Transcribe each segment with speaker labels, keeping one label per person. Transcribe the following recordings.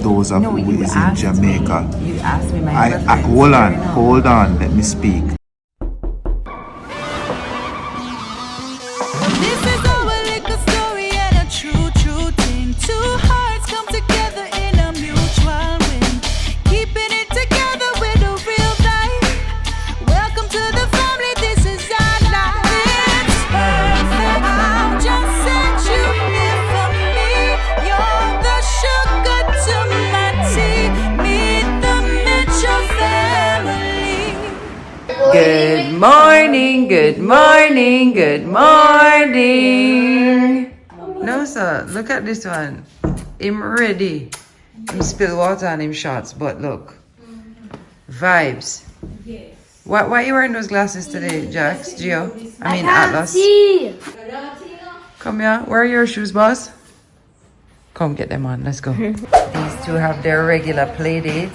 Speaker 1: those of who is in Jamaica.
Speaker 2: You asked me my
Speaker 1: I hold on, let me speak.
Speaker 3: This is our little story and a true thing. Two hearts come together in a mutual win. Keeping it together with a real life. Welcome to the family, this is our life. It's perfect. I'll just set you here for me. You're the sugar to my tea. Meet the Mitchell family.
Speaker 2: Good morning, good morning, good morning. No, sir, look at this one. Him ready. Him spill water on him shots, but look. Vibes.
Speaker 4: Yes.
Speaker 2: Why are you wearing those glasses today, Jax? Gio? I mean, Atlas. Come here. Where are your shoes, boss? Come get them on. Let's go. These two have their regular play date.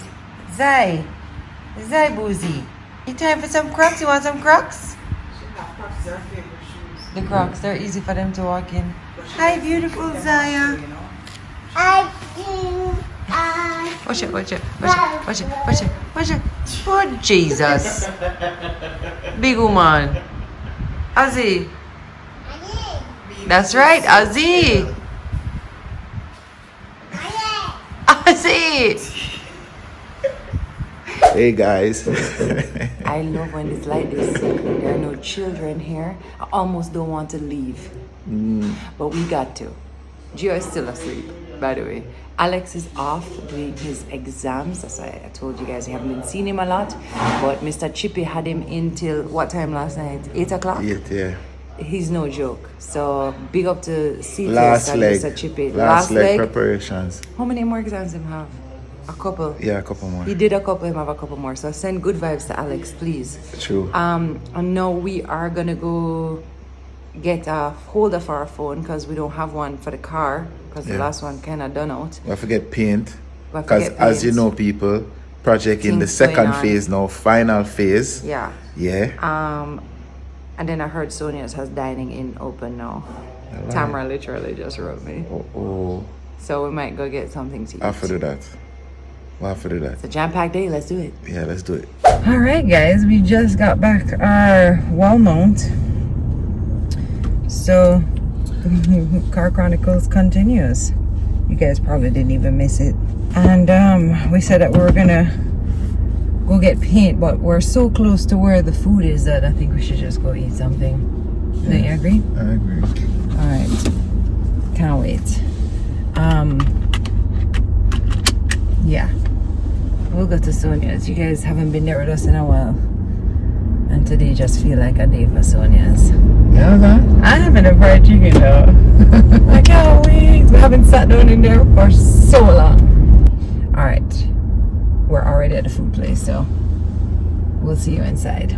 Speaker 2: Zai. Zai Boozy. You time for some Crocs? You want some Crocs? The Crocs, they're easy for them to walk in. Hi, beautiful Zaya. Watch it, watch it, watch it, watch it, watch it, watch it. Oh, Jesus. Big woman. Ozzy. That's right, Ozzy. Ozzy.
Speaker 1: Hey guys.
Speaker 2: I love when it's like this. There are no children here. I almost don't want to leave. But we got to. Gio is still asleep, by the way. Alex is off doing his exams. That's why I told you guys we haven't been seeing him a lot. But Mr. Chippy had him in till what time last night? 8 o'clock?
Speaker 1: Yeah.
Speaker 2: He's no joke. So big up to CTS
Speaker 1: Last
Speaker 2: and
Speaker 1: leg.
Speaker 2: Mr. Chippy.
Speaker 1: Last leg preparations.
Speaker 2: How many more exams do you have? A couple.
Speaker 1: Yeah, a couple more.
Speaker 2: He did a couple, him have a couple more. So send good vibes to Alex, please.
Speaker 1: True.
Speaker 2: And now we are gonna go get a holder for our phone because we don't have one for the car because the last one kind of done out.
Speaker 1: We have to get paint.
Speaker 2: We have to
Speaker 1: Because
Speaker 2: get
Speaker 1: as you
Speaker 2: paint.
Speaker 1: know, people, project in the
Speaker 2: Things going
Speaker 1: second
Speaker 2: on.
Speaker 1: phase now, final phase.
Speaker 2: Yeah.
Speaker 1: Yeah.
Speaker 2: And then I heard Sonia's has dining in open now. Tamara literally just wrote me.
Speaker 1: Oh.
Speaker 2: So we might go get something to eat.
Speaker 1: I have to do that. We'll have to do that.
Speaker 2: It's a jam-packed day. Let's do it.
Speaker 1: Yeah, let's do it.
Speaker 2: All right, guys. We just got back our wall mount. So, Car Chronicles continues. You guys probably didn't even miss it. And we said that we were gonna go get paint, but we're so close to where the food is that I think we should just go eat something. Don't you agree?
Speaker 1: I agree.
Speaker 2: All right. Can't wait. Yeah. We'll go to Sonia's. You guys haven't been there with us in a while. And today just feel like a day for Sonia's.
Speaker 1: Yeah, man.
Speaker 2: I haven't a fried chicken though. I can't wait. We haven't sat down in there for so long. Alright. We're already at the food place, so we'll see you inside.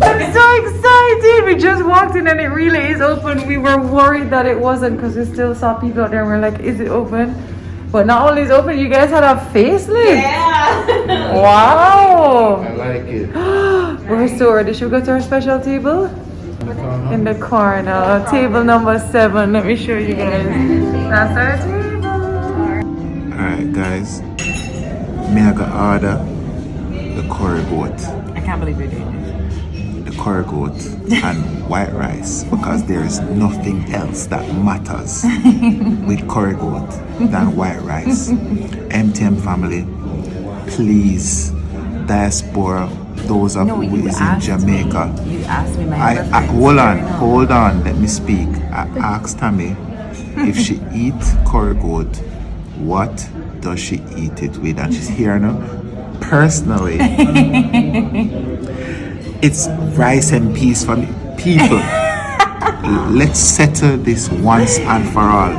Speaker 2: I'm so excited! We just walked in and it really is open. We were worried that it wasn't because we still saw people out there and we're like, is it open? But not only is it open, you guys had a facelift.
Speaker 4: Yeah.
Speaker 2: Wow!
Speaker 1: I like it.
Speaker 2: We're so ready. Should we go to our special table? In the corner. Table number 7. Let me show you guys. That's our table.
Speaker 1: Alright, guys. May I go order the curry goat?
Speaker 2: I can't believe you're doing
Speaker 1: The curry goat and white rice because there is nothing else that matters with curry goat than white rice. MTM family, please, diaspora, those of who is in Jamaica.
Speaker 2: You asked me my
Speaker 1: Hold on, let me speak. I asked Tami if she eat curry goat, what does she eat it with? And she's here now. Personally, it's rice and peas for me. People, let's settle this once and for all.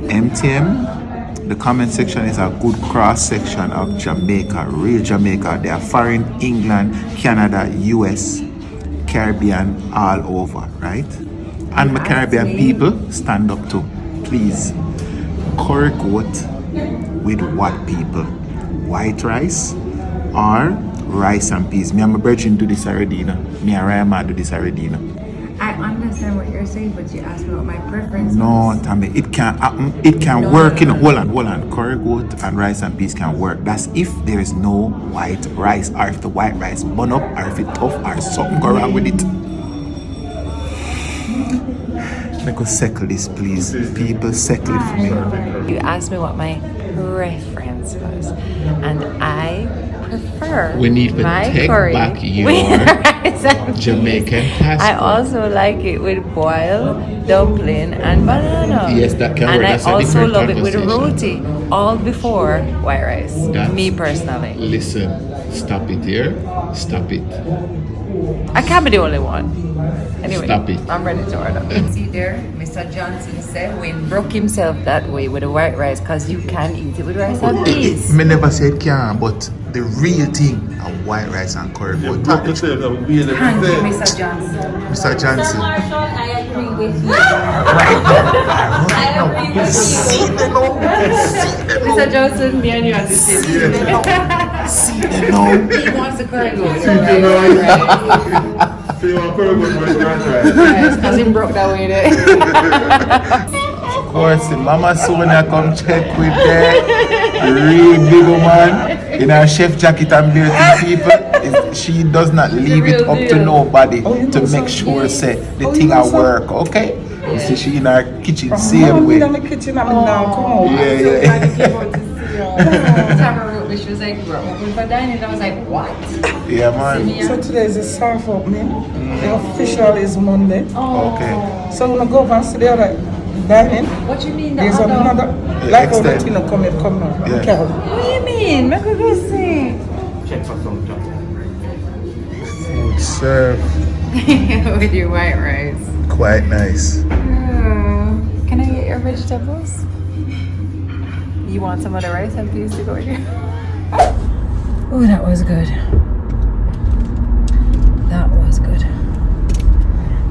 Speaker 1: MTM, the comment section is a good cross section of Jamaica, real Jamaica. They are foreign, England, Canada, US, Caribbean, all over, right? And my Caribbean people, stand up too, please. Curry goat with what, people? White rice or rice and peas? Me and my brethren do this already, you know. Me and Ryan do this already, you know.
Speaker 2: I understand what you're saying, but you asked me what my preference
Speaker 1: No,
Speaker 2: was.
Speaker 1: Tami, it can happen. It can
Speaker 2: No,
Speaker 1: work.
Speaker 2: no, no.
Speaker 1: Hold on. Curry goat and rice and peas can work. That's if there is no white rice, or if the white rice burn up, or if it tough, or something go wrong with it. Make us settle this, please. People, settle it for me.
Speaker 2: You asked me what my preference was, and I prefer
Speaker 1: We need to
Speaker 2: my
Speaker 1: take
Speaker 2: curry
Speaker 1: back your
Speaker 2: with rice and
Speaker 1: Jamaican
Speaker 2: peas.
Speaker 1: passport.
Speaker 2: I also like it with boiled dumpling and banana.
Speaker 1: Yes, that can
Speaker 2: and
Speaker 1: work.
Speaker 2: I
Speaker 1: That's a
Speaker 2: also
Speaker 1: different
Speaker 2: love it with
Speaker 1: conversation.
Speaker 2: roti, all before white rice.
Speaker 1: That's-
Speaker 2: Me personally,
Speaker 1: Listen, stop it here. Stop it.
Speaker 2: I can't be the only one. Anyway,
Speaker 1: Stop it.
Speaker 2: I'm ready to order. See there, Mr. Johnson said when broke himself that way with the white rice because you can eat it with rice and peas.
Speaker 1: Me never said can, but the real thing of white rice and curry goat.
Speaker 2: Thank you, Mr. Johnson.
Speaker 1: Mr. Johnson.
Speaker 4: Marshall, I agree with you.
Speaker 2: Mr. Johnson, me and you are the same. He wants the curry goat. Because he broke that way there.
Speaker 1: Of course, the Mama Sonia come check with the real big woman in her chef jacket and beauty people. She does not leave it up to nobody to make sure say the thing at work, okay? You see she in her kitchen same way.
Speaker 5: I'm in the kitchen, I'm now, come on.
Speaker 1: Yeah.
Speaker 2: Tara wrote me, she was like, we're open for dining. I was like, what?
Speaker 1: Yeah, man.
Speaker 5: So today is the surf opening. The official is Monday.
Speaker 1: Okay.
Speaker 5: So I'm gonna go over and see the other dining.
Speaker 2: What you mean the
Speaker 5: There's
Speaker 2: other?
Speaker 5: another, like how the
Speaker 1: extend.
Speaker 5: thing come now.
Speaker 1: Yeah.
Speaker 5: Carol.
Speaker 2: What do you mean? Make a go see.
Speaker 1: Food served.
Speaker 2: With your white rice.
Speaker 1: Quite nice.
Speaker 2: Can I get your vegetables? You want some of the rice and peas to go with you? Oh, that was good. That was good.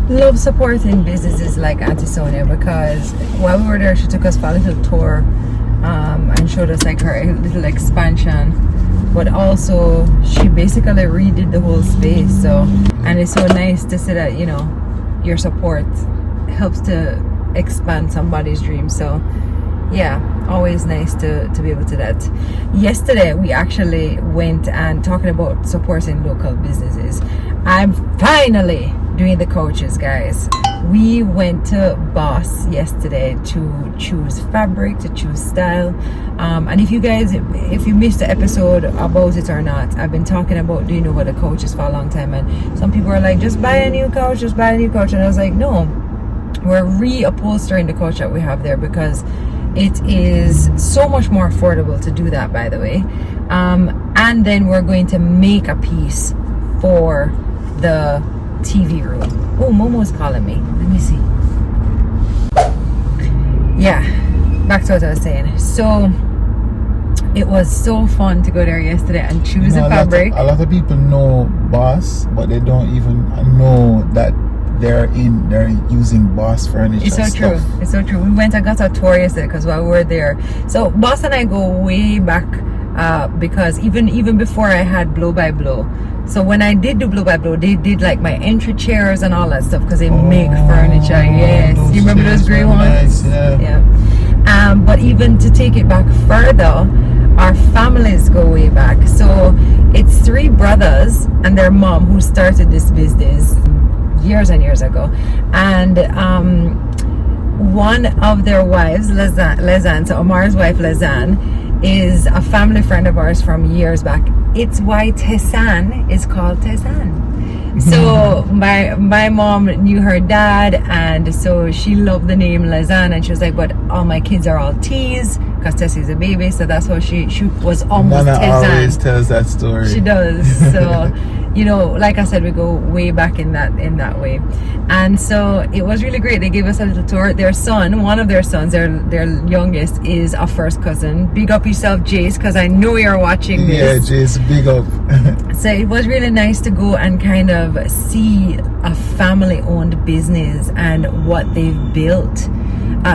Speaker 2: Love supporting businesses like Auntie Sonia because while we were there, she took us for a little tour and showed us like her little expansion. But also, she basically redid the whole space. So, and it's so nice to see that, you know, your support helps to expand somebody's dream. So, yeah, always nice to be able to do that. Yesterday, we actually went and talking about supporting local businesses. I'm finally doing the coaches, guys. We went to Boss yesterday to choose fabric, to choose style. And if you guys, if you missed the episode about it or not, I've been talking about doing over the couches for a long time. And some people are like, just buy a new couch, just buy a new couch. And I was like, no, we're reupholstering the couch that we have there because it is so much more affordable to do that, by the way. And then we're going to make a piece for the TV room. Oh, Momo's calling me. Let me see. Yeah, back to what I was saying. So it was so fun to go there yesterday and choose a fabric.
Speaker 1: A lot of people know Boss, but they don't even know that they're using Boss furniture.
Speaker 2: It's so
Speaker 1: stuff.
Speaker 2: true. It's so true. We went and got a tour yesterday because while we were there. So Boss and I go way back because even before I had Blow by Blow. So when I did do Blow by Blow, they did like my entry chairs and all that stuff because they make furniture. Yes, you remember those gray ones?
Speaker 1: Nice, yeah.
Speaker 2: But even to take it back further, our families go way back. So it's 3 brothers and their mom who started this business years and years ago, and one of their wives, Lezanne, so Omar's wife Lezanne, is a family friend of ours from years back. It's why Tessan is called Tessan. So my mom knew her dad, and so she loved the name Lezanne, and she was like, but all my kids are all T's because Tessie's a baby, so that's why she was almost
Speaker 1: Nana
Speaker 2: Tessan.
Speaker 1: always tells that story.
Speaker 2: She does. So you know, like I said, we go way back in that way. And so it was really great. They gave us a little tour. Their son, one of their sons, their youngest, is a first cousin. Big up yourself, Jace, because I know you're watching this.
Speaker 1: Yeah, Jace, big up.
Speaker 2: So it was really nice to go and kind of see a family-owned business and what they've built.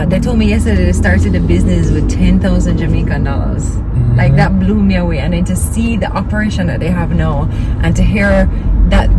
Speaker 2: They told me yesterday they started a business with 10,000 Jamaican dollars. Like that blew me away. And then to see the operation that they have now and to hear that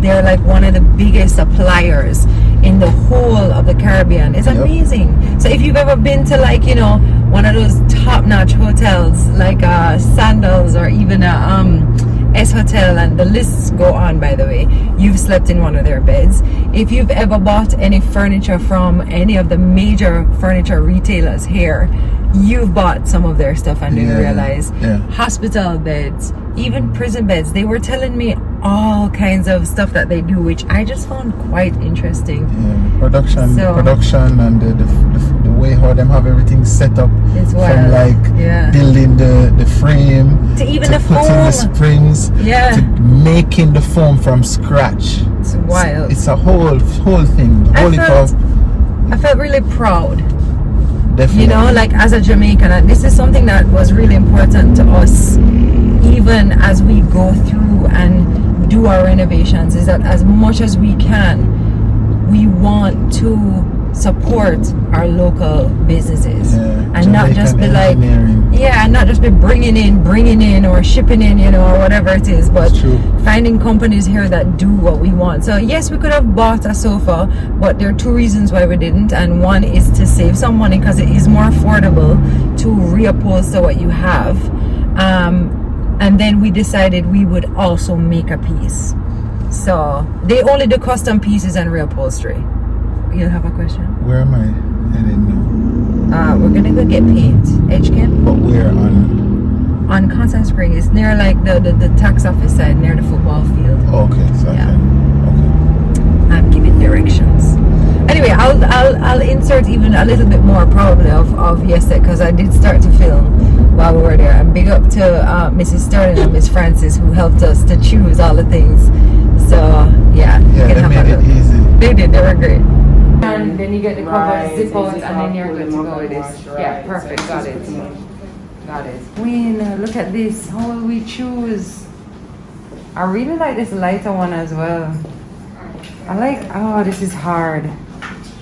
Speaker 2: they're like one of the biggest suppliers in the whole of the Caribbean. It's amazing. So if you've ever been to like, you know, one of those top-notch hotels like Sandals or even S Hotel, and the lists go on, by the way, you've slept in one of their beds. If you've ever bought any furniture from any of the major furniture retailers here, you've bought some of their stuff and you realize hospital beds, even prison beds. They were telling me all kinds of stuff that they do, which I just found quite interesting.
Speaker 1: Production and the way how them have everything set up, from like building the frame
Speaker 2: to even
Speaker 1: to
Speaker 2: the
Speaker 1: putting
Speaker 2: foam,
Speaker 1: the springs, to making the foam from scratch.
Speaker 2: It's wild.
Speaker 1: It's a whole thing.
Speaker 2: I felt really proud.
Speaker 1: Definitely.
Speaker 2: You know, like as a Jamaican, and this is something that was really important to us, even as we go through and do our renovations, is that as much as we can, we want to support our local businesses and
Speaker 1: Jamaican
Speaker 2: not just be like, and not just be bringing in or shipping in, you know, or whatever it is, but finding companies here that do what we want. So yes, we could have bought a sofa, but there are two reasons why we didn't, and one is to save some money because it is more affordable to reupholster what you have, and then we decided we would also make a piece. So they only do custom pieces and reupholstery. You have a question?
Speaker 1: Where am I? I didn't know.
Speaker 2: We're gonna go get paint. Edgekin.
Speaker 1: But where on?
Speaker 2: On Constant Spring. It's near like the tax office side, near the football field.
Speaker 1: Okay, so
Speaker 2: I'm giving directions. Anyway, I'll insert even a little bit more probably of yesterday, because I did start to film while we were there. And big up to Mrs. Sterling and Miss Francis, who helped us to choose all the things. So
Speaker 1: they made it easy.
Speaker 2: They did. They were great. And then you get the cover, zip out, and then you're good to go with this. Yeah, perfect. Got it. Got it. Queen, look at this. How will we choose? I really like this lighter one as well. I like, oh, this is hard.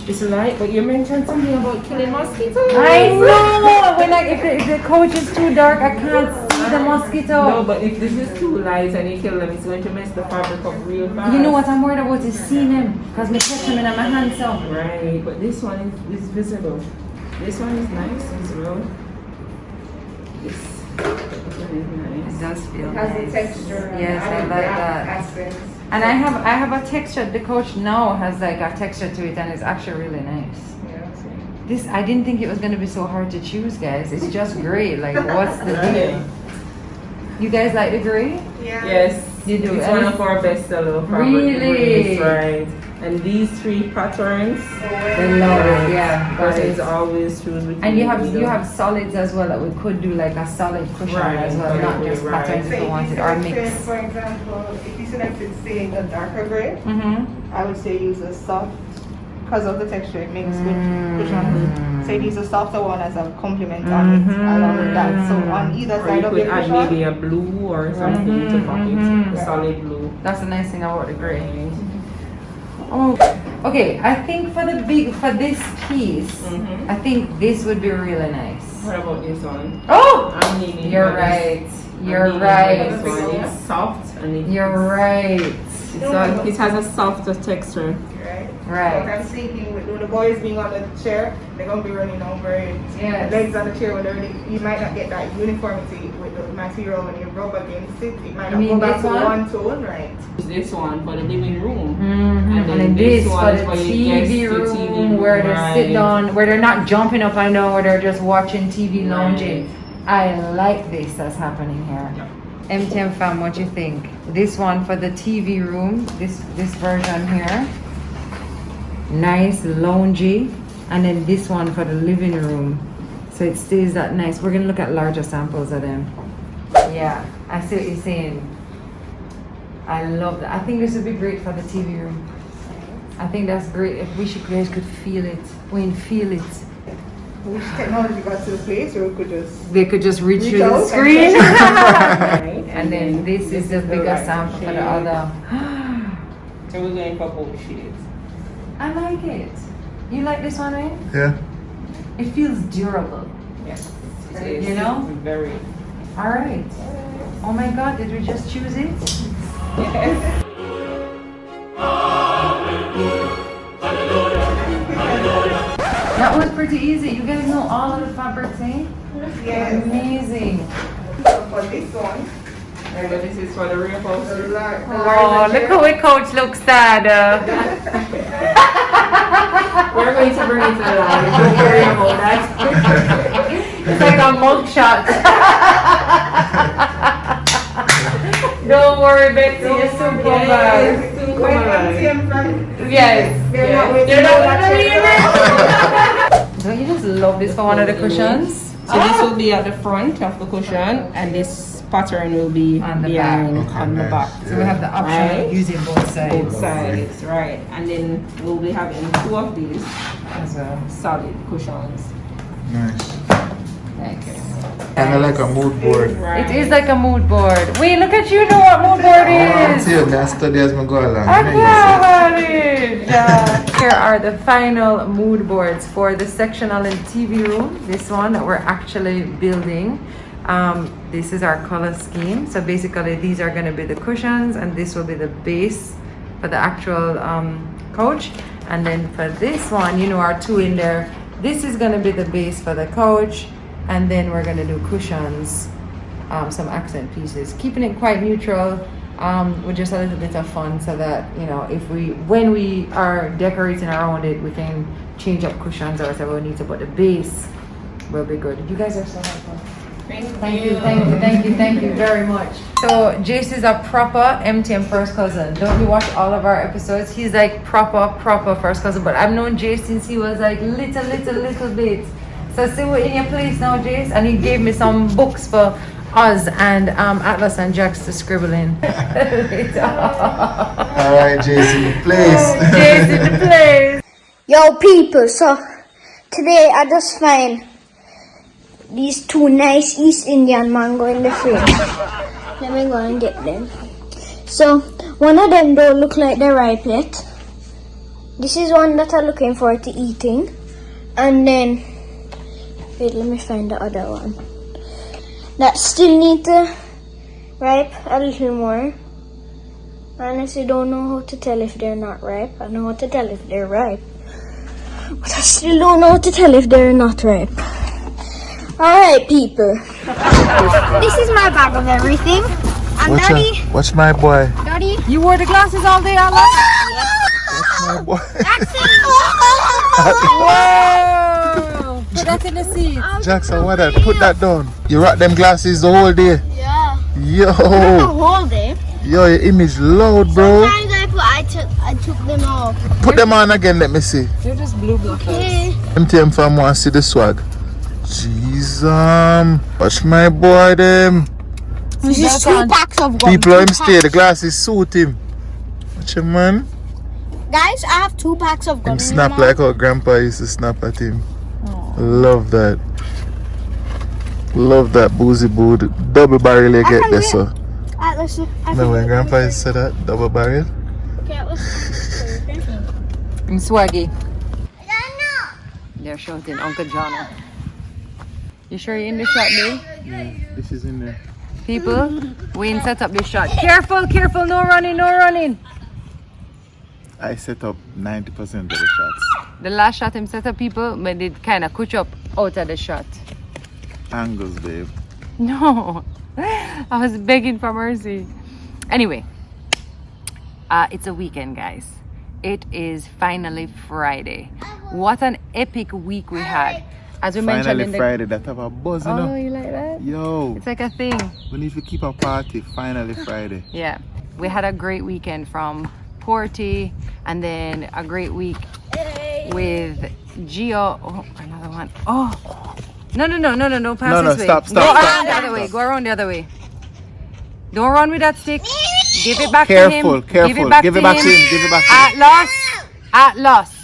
Speaker 6: It's light, but you mentioned something about killing mosquitoes.
Speaker 2: I know! When if the couch is too dark, I can't see the mosquito.
Speaker 6: No, but if this is too light and you kill them, it's going to mess the fabric up real fast.
Speaker 2: You know what I'm worried about is seeing them, because I catch them in my hand, so.
Speaker 6: Right, but this one is visible. This one is nice as well. This one is nice.
Speaker 2: It does feel
Speaker 4: It has
Speaker 2: nice.
Speaker 4: the texture.
Speaker 2: Yes, I like that.
Speaker 4: Aspects.
Speaker 2: And I have a texture. The couch now has like a texture to it, and it's actually really nice. This, I didn't think it was going to be so hard to choose, guys. It's just gray. Like, what's the deal? You guys like the gray?
Speaker 4: Yeah.
Speaker 6: Yes,
Speaker 2: You do.
Speaker 6: it's one of our best seller fabric.
Speaker 2: Really?
Speaker 6: Right. And these three patterns,
Speaker 2: They love it. Yeah. Got
Speaker 6: persons
Speaker 2: it.
Speaker 6: always choose between.
Speaker 2: And you
Speaker 6: the
Speaker 2: have solids as well that we could do like a solid cushion as well, not just patterns if you wanted, or mix.
Speaker 5: For example, if you selected, say, the darker gray, I would say use a soft, because of the texture, it makes good cushion. Say use a softer one as a complement on it, along with that. So on either
Speaker 6: Or
Speaker 5: side
Speaker 6: you
Speaker 5: of
Speaker 6: could
Speaker 5: the
Speaker 6: add
Speaker 5: cushion,
Speaker 6: maybe a blue or something to pop it, a solid blue.
Speaker 2: That's the nice thing about the gray. Oh, okay. I think for this piece, I think this would be really nice.
Speaker 6: What about this one?
Speaker 2: Oh,
Speaker 6: I'm needing
Speaker 2: you're
Speaker 6: for this.
Speaker 2: right.
Speaker 6: I'm
Speaker 2: You're
Speaker 6: needing for
Speaker 2: right.
Speaker 6: this one. It's soft and
Speaker 2: You're right.
Speaker 6: it has a softer texture.
Speaker 5: right?
Speaker 2: Right.
Speaker 5: But I'm thinking with the boys being on the chair, they're going to be running over it.
Speaker 2: Yes.
Speaker 5: Legs on the chair, you might not get that uniformity with the material when you rub against it. It might
Speaker 2: You
Speaker 5: not
Speaker 2: mean
Speaker 5: go back
Speaker 2: this
Speaker 5: to
Speaker 2: one?
Speaker 5: one tone, right?
Speaker 6: This one for the living room.
Speaker 2: And then this for the TV room where they sit down, where they're not jumping up and down, where they're just watching TV, lounging. I like this that's happening here. MTM fam, what you think? This one for the TV room, this version here. Nice, loungy. And then this one for the living room. So it stays that nice. We're gonna look at larger samples of them. Yeah, I see what you're saying. I love that. I think this would be great for the TV room. I think that's great. If you guys could feel it. Feel it.
Speaker 5: I wish technology got to the place where we could just...
Speaker 2: They could just reach through
Speaker 5: out
Speaker 2: the
Speaker 5: and
Speaker 2: screen.
Speaker 6: Right.
Speaker 2: And then this is the bigger sample for the other.
Speaker 6: So we're going for both shades.
Speaker 2: I like it. You like this one, right?
Speaker 1: Yeah.
Speaker 2: It feels durable.
Speaker 6: Yes. It is.
Speaker 2: You know?
Speaker 6: Very.
Speaker 2: All right. Oh my God, did we just choose it?
Speaker 6: Yes.
Speaker 2: pretty easy. You guys know all of the fabrics, eh?
Speaker 5: Yes.
Speaker 2: Amazing.
Speaker 5: So for this one,
Speaker 6: This is for the real folks.
Speaker 5: the
Speaker 2: Oh, look how my coach looks sad.
Speaker 6: We're going to bring it to life. Don't worry about that.
Speaker 2: It's like a mug shot. Don't worry, Betsy. You soon come back.
Speaker 6: Soon come
Speaker 5: when
Speaker 6: alive.
Speaker 5: MTM from
Speaker 2: Yes.
Speaker 5: they're not
Speaker 6: They're not
Speaker 2: Don't you just love this for one of the cushions?
Speaker 6: So this will be at the front of the cushion, and this pattern will be
Speaker 2: On the
Speaker 6: behind
Speaker 2: back.
Speaker 6: on the back.
Speaker 2: So we have the option
Speaker 6: Right.
Speaker 2: of using both sides
Speaker 6: Both sides, right? And then we'll be having 2 of these
Speaker 2: as well.
Speaker 6: solid cushions.
Speaker 1: Nice.
Speaker 2: Thanks.
Speaker 1: Kind of like a mood board.
Speaker 6: Right.
Speaker 2: It is like a mood board. Wait, look at you know what mood board is.
Speaker 1: See, I study as I go along.
Speaker 2: I got it. Yeah. Here are the final mood boards for the sectional and TV room. This one that we're actually building. This is our color scheme. So basically these are going to be the cushions and this will be the base for the actual couch. And then for this one, you know, our 2 in there, this is going to be the base for the couch. And then we're going to do cushions, some accent pieces, keeping it quite neutral with just a little bit of fun so that, you know, when we are decorating around it, we can change up cushions or whatever we need to, but the base will be good. You guys are so helpful. Thank you very much. So Jace is a proper MTM first cousin. Don't you watch all of our episodes? He's like proper first cousin. But I've known Jace since he was like little bit. So see we're in your place now, Jace. And he gave me some books for us and Atlas and Jax to scribble in.
Speaker 1: Alright, Jason, please.
Speaker 2: Jace in the place.
Speaker 7: Yo people, so today I just find these 2 nice East Indian mango in the fridge. Let me go and get them. So one of them don't look like they're ripe yet. This is one that I'm looking forward to eating. And then, wait, let me find the other one. That still need to ripe a little more. Honestly, don't know how to tell if they're not ripe. I know how to tell if they're ripe. But I still don't know how to tell if they're not ripe. Alright, people. This is my bag of everything. And Daddy,
Speaker 1: Watch my boy.
Speaker 7: Daddy,
Speaker 2: You wore the glasses all day, Atlas?
Speaker 1: Watch my boy.
Speaker 7: that's it.
Speaker 2: Whoa! Put that in the seat.
Speaker 1: Jackson, what that? Put that down. You rock them glasses the whole day.
Speaker 7: Yeah.
Speaker 1: Yo.
Speaker 7: The whole day.
Speaker 1: Yo, your image loud, bro.
Speaker 7: Sometimes I took them off.
Speaker 1: Put them on again, let me see.
Speaker 2: They're just blue blockers.
Speaker 7: Okay.
Speaker 1: MTM fam want to see the swag. Jeez, watch my boy them.
Speaker 7: This is 2 packs of gum.
Speaker 1: People him stay, the glasses suit him. Watch him, man.
Speaker 7: Guys, I have 2 packs of gum.
Speaker 1: Him snap like how grandpa used to snap at him. Love that. Love that boozy boot. Double barrel you get there, so.
Speaker 7: Listen,
Speaker 1: Remember when grandpa used to say that? Double barrel?
Speaker 2: I'm swaggy. They're shouting Uncle Johnny. You sure you're in the shot, babe?
Speaker 1: Yeah, this is in there.
Speaker 2: People, Wayne set up this shot. Careful, no running.
Speaker 1: I set up 90% of the shots.
Speaker 2: The last shot him set up, people, but it kind of coach up out of the shot.
Speaker 1: Angles, babe.
Speaker 2: No, I was begging for mercy. Anyway, it's a weekend, guys. It is finally Friday. What an epic week we had. As we mentioned
Speaker 1: Finally
Speaker 2: in the...
Speaker 1: Friday, that have a buzz, you
Speaker 2: Oh,
Speaker 1: know?
Speaker 2: you like that?
Speaker 1: Yo,
Speaker 2: It's like a thing.
Speaker 1: we need to keep a party. Finally Friday.
Speaker 2: Yeah, we had a great weekend from Porty, and then a great week with Gio. Oh, another one. Oh, no, pass
Speaker 1: No,
Speaker 2: this way.
Speaker 1: stop.
Speaker 2: Go around the other way. Go around the other way. Don't run with that stick. Give it back to him.
Speaker 1: Careful.
Speaker 2: Give it back to him. At loss.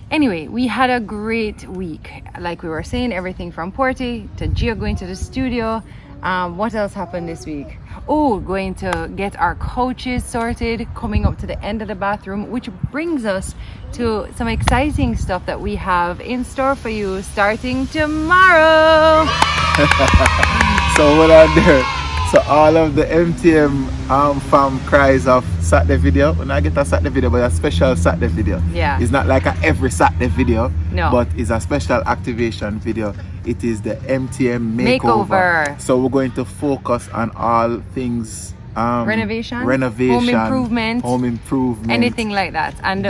Speaker 2: Anyway, we had a great week. Like we were saying, everything from Porty to Gio going to the studio. What else happened this week? Oh, going to get our couches sorted, coming up to the end of the bathroom, which brings us to some exciting stuff that we have in store for you starting tomorrow.
Speaker 1: So what are there? So all of the MTM fam cries of Saturday video. When I get a Saturday video, but a special Saturday video.
Speaker 2: Yeah.
Speaker 1: It's not like a every Saturday video.
Speaker 2: No.
Speaker 1: But it's a special activation video. It is the MTM
Speaker 2: Makeover.
Speaker 1: So we're going to focus on all things
Speaker 2: Renovation, home improvement, anything like that. And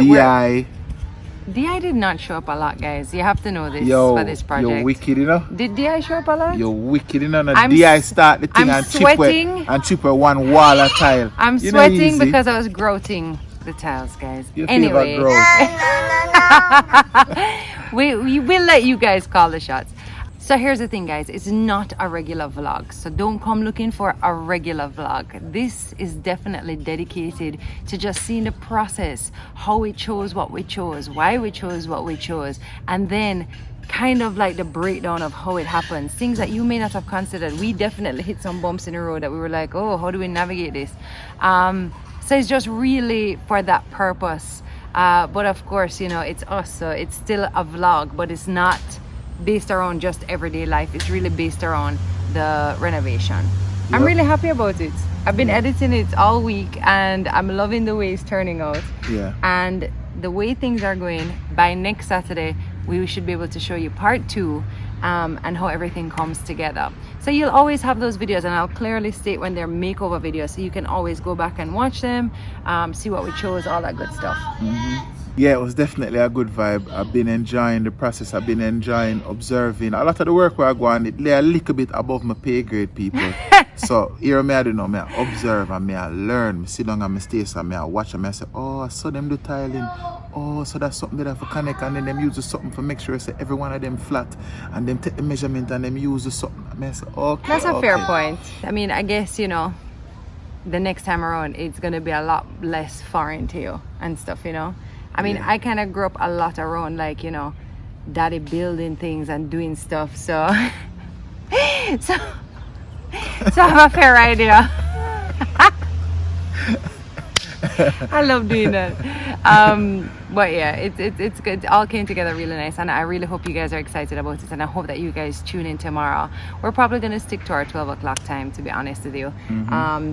Speaker 2: DI did not show up a lot, guys. You have to know this for this project.
Speaker 1: You're wicked, you know.
Speaker 2: Did DI show up a lot?
Speaker 1: You're wicked, you know. DI start the thing and chip one wall of tile.
Speaker 2: I'm sweating because I was grouting the tiles, guys. Anyway, we will let you guys call the shots. So here's the thing, guys, it's not a regular vlog, so don't come looking for a regular vlog. This is definitely dedicated to just seeing the process, how we chose what we chose, why we chose what we chose, and then kind of like the breakdown of how it happens, things that you may not have considered. We definitely hit some bumps in the road that we were like, oh, how do we navigate this? So it's just really for that purpose. But of course, you know, it's us, so it's still a vlog, but it's not based around just everyday life. It's really based around the renovation. I'm really happy about it. I've been editing it all week and I'm loving the way it's turning out.
Speaker 1: Yeah.
Speaker 2: And the way things are going, by next Saturday we should be able to show you part 2 and how everything comes together. So you'll always have those videos, and I'll clearly state when they're makeover videos, so you can always go back and watch them, see what we chose, all that good stuff.
Speaker 1: Yeah, it was definitely a good vibe. I've been enjoying the process. I've been enjoying observing. A lot of the work where I go on, it lay a little bit above my pay grade, people. So here me I do know, me I observe and me I learn. Me sit down and me stay so me I watch and me I say, oh, I saw them do tiling. Oh, so that's something that I for connect, and then them use something for make sure say every one of them flat, and them take the measurement and them use something. I say, okay,
Speaker 2: that's a fair point. I mean, I guess, you know, the next time around it's gonna be a lot less foreign to you and stuff, you know. I mean, I kind of grew up a lot around, like, you know, daddy building things and doing stuff, so so I have a fair idea. I love doing that. But yeah, it's good. It all came together really nice, and I really hope you guys are excited about it, and I hope that you guys tune in tomorrow. We're probably going to stick to our 12 o'clock time, to be honest with you,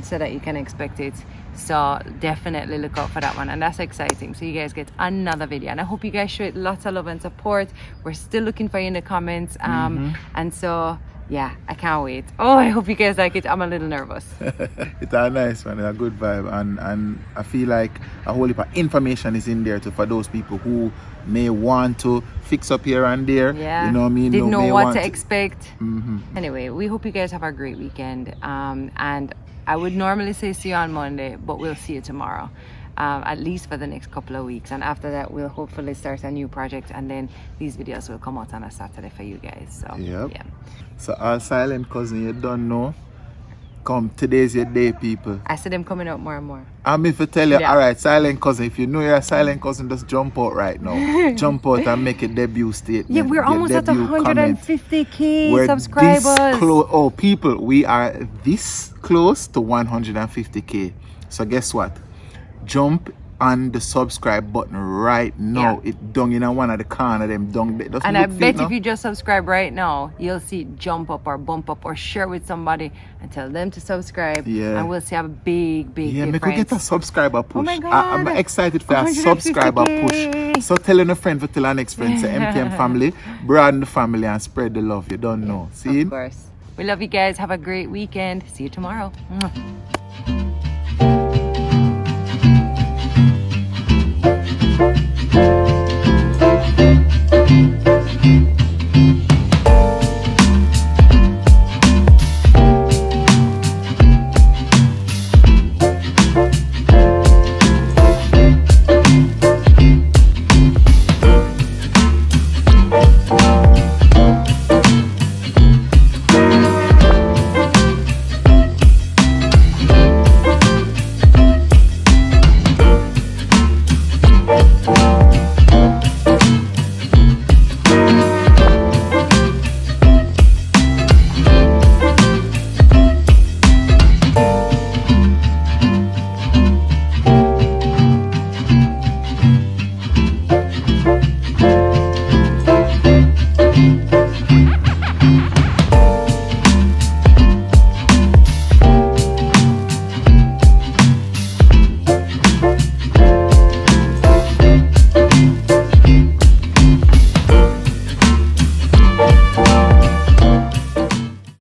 Speaker 2: so that you can expect it. So definitely look out for that one, and that's exciting. So you guys get another video, and I hope you guys show it lots of love and support. We're still looking for you in the comments, and so yeah, I can't wait. Oh, I hope you guys like it. I'm a little nervous.
Speaker 1: It's a nice one, it's a good vibe, and I feel like a whole heap of information is in there too for those people who may want to fix up here and there.
Speaker 2: Yeah,
Speaker 1: you know what I mean?
Speaker 2: Didn't know what to expect. Anyway, we hope you guys have a great weekend, and I would normally say see you on Monday, but we'll see you tomorrow, at least for the next couple of weeks, and after that we'll hopefully start a new project, and then these videos will come out on a Saturday for you guys. So yeah.
Speaker 1: So all silent cousin, you don't know, come, today's your day, people.
Speaker 2: I see them coming out more and more.
Speaker 1: I'm if I tell you, all right, silent cousin, if you know you're a silent cousin, just jump out right now. Jump out and make a debut statement.
Speaker 2: Yeah, we're almost at 150k
Speaker 1: we're
Speaker 2: subscribers.
Speaker 1: This close. Oh, people, we are this close to 150k. So guess what? Jump on the subscribe button right now. It's down in one of the corner them down there.
Speaker 2: And I bet if you just subscribe right now, you'll see it jump up or bump up, or share with somebody and tell them to subscribe. Yeah. And we'll see a big difference.
Speaker 1: Make we get a subscriber push.
Speaker 2: Oh my God.
Speaker 1: I'm excited for a subscriber push. So telling a friend to tell our next friend, say MTM family, broaden the family and spread the love. You don't know. See?
Speaker 2: Of course. We love you guys. Have a great weekend. See you tomorrow.